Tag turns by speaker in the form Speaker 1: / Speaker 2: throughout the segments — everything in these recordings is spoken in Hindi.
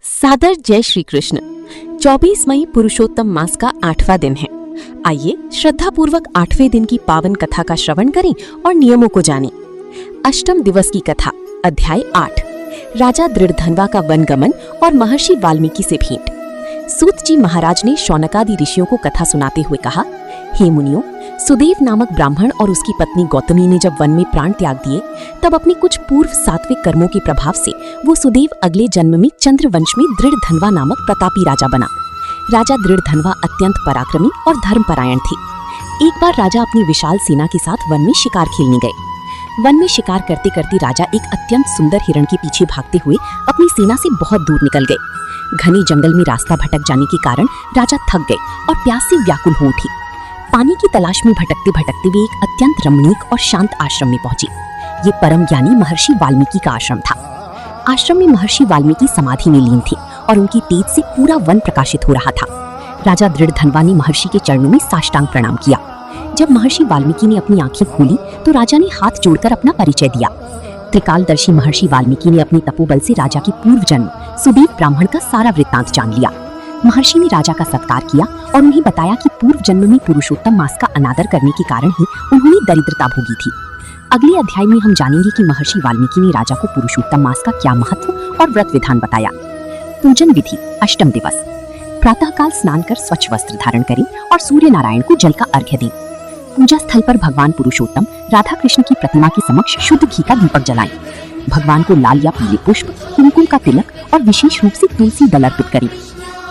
Speaker 1: सादर जय श्री कृष्ण। 24 मई पुरुषोत्तम मास का 8वां दिन है। आइए श्रद्धा पूर्वक 8वें दिन की पावन कथा का श्रवण करें और नियमों को जानें। अष्टम दिवस की कथा, अध्याय 8। राजा दृढ़धनवा का वनगमन और महर्षि वाल्मीकि से भेंट। सूत जी महाराज ने शौनकादि ऋषियों को कथा सुनाते हुए कहा, हे मुनियों, सुदेव नामक ब्राह्मण और उसकी पत्नी गौतमी ने जब वन में प्राण त्याग दिए, तब अपने कुछ पूर्व सात्विक कर्मों के प्रभाव से वो सुदेव अगले जन्म में चंद्रवंश में दृढ़धनवा नामक प्रतापी राजा बना। राजा दृढ़धनवा अत्यंत पराक्रमी और धर्मपरायण थे। एक बार राजा अपनी विशाल सेना के साथ वन में शिकार खेलने गए। वन में शिकार करते करते राजा एक अत्यंत सुंदर हिरण के पीछे भागते हुए अपनी सेना से बहुत दूर निकल गए। घने जंगल में रास्ता भटक जाने के कारण राजा थक गए और प्यास से व्याकुल हो उठे। पानी की तलाश में भटकते भटकते वे एक अत्यंत रमणीक और शांत आश्रम में पहुंचे। ये परम ज्ञानी महर्षि वाल्मीकि का आश्रम था। आश्रम में महर्षि वाल्मीकि समाधि में लीन थे और उनकी तेज से पूरा वन प्रकाशित हो रहा था। राजा दृढ़धनवा ने महर्षि के चरणों में साष्टांग प्रणाम किया। जब महर्षि वाल्मीकि ने अपनी आंखें खोली तो राजा ने हाथ जोड़कर अपना परिचय दिया। त्रिकालदर्शी महर्षि वाल्मीकि ने अपने तपोबल से राजा के पूर्व जन्म सुदेव ब्राह्मण का सारा वृत्तांत जान लिया। महर्षि ने राजा का सत्कार किया और उन्हें बताया कि पूर्व जन्म में पुरुषोत्तम मास का अनादर करने के कारण ही उन्होंने दरिद्रता भोगी थी। अगले अध्याय में हम जानेंगे कि महर्षि वाल्मीकि ने राजा को पुरुषोत्तम मास का क्या महत्व और व्रत विधान बताया। पूजन विधि। अष्टम दिवस। प्रातःकाल स्नान कर स्वच्छ वस्त्र धारण करें और सूर्य नारायण को जल का अर्घ्य दें। पूजा स्थल पर भगवान पुरुषोत्तम राधा कृष्ण की प्रतिमा के समक्ष शुद्ध घी का दीपक जलाएं। भगवान को लाल या पीले पुष्प, कुमकुम का तिलक और विशेष रूप से तुलसी दल अर्पित करें।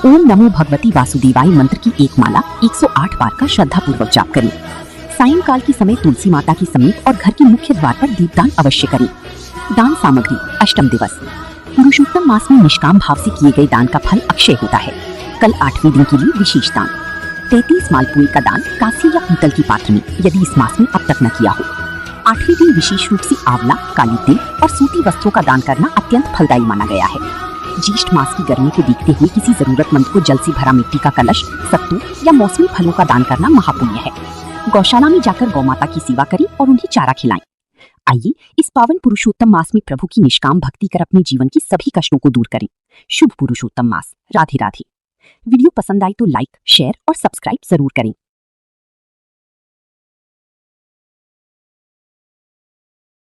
Speaker 1: ओम नमो भगवती वासुदेवाय मंत्र की एक माला 108 बार का श्रद्धा पूर्वक जाप करें। सायंकाल के समय तुलसी माता के समीप और घर के मुख्य द्वार पर दीपदान अवश्य करें। दान सामग्री। अष्टम दिवस। पुरुषोत्तम मास में निष्काम भाव से किए गए दान का फल अक्षय होता है। कल 8वें दिन के लिए विशेष दान। 33 मालपुए का दान कांस्य या पीतल के पात्र में, यदि इस मास में अब तक न किया हो। 8वें दिन विशेष रूप से आंवला, काली तिल और सूती वस्त्रों का दान करना अत्यंत फलदायी माना गया है। ज्येष्ठ मास की गर्मी को देखते हुए किसी जरूरतमंद को जल से भरा मिट्टी का कलश, सत्तू या मौसमी फलों का दान करना महापुण्य है। गौशाला में जाकर गौमाता की सेवा करें और उन्हें चारा खिलाएं। आइए इस पावन पुरुषोत्तम मास में प्रभु की निष्काम भक्ति कर अपने जीवन की सभी कष्टों को दूर करें। शुभ पुरुषोत्तम मास। राधे राधे। वीडियो पसंद आई तो लाइक, शेयर और सब्सक्राइब जरूर करें।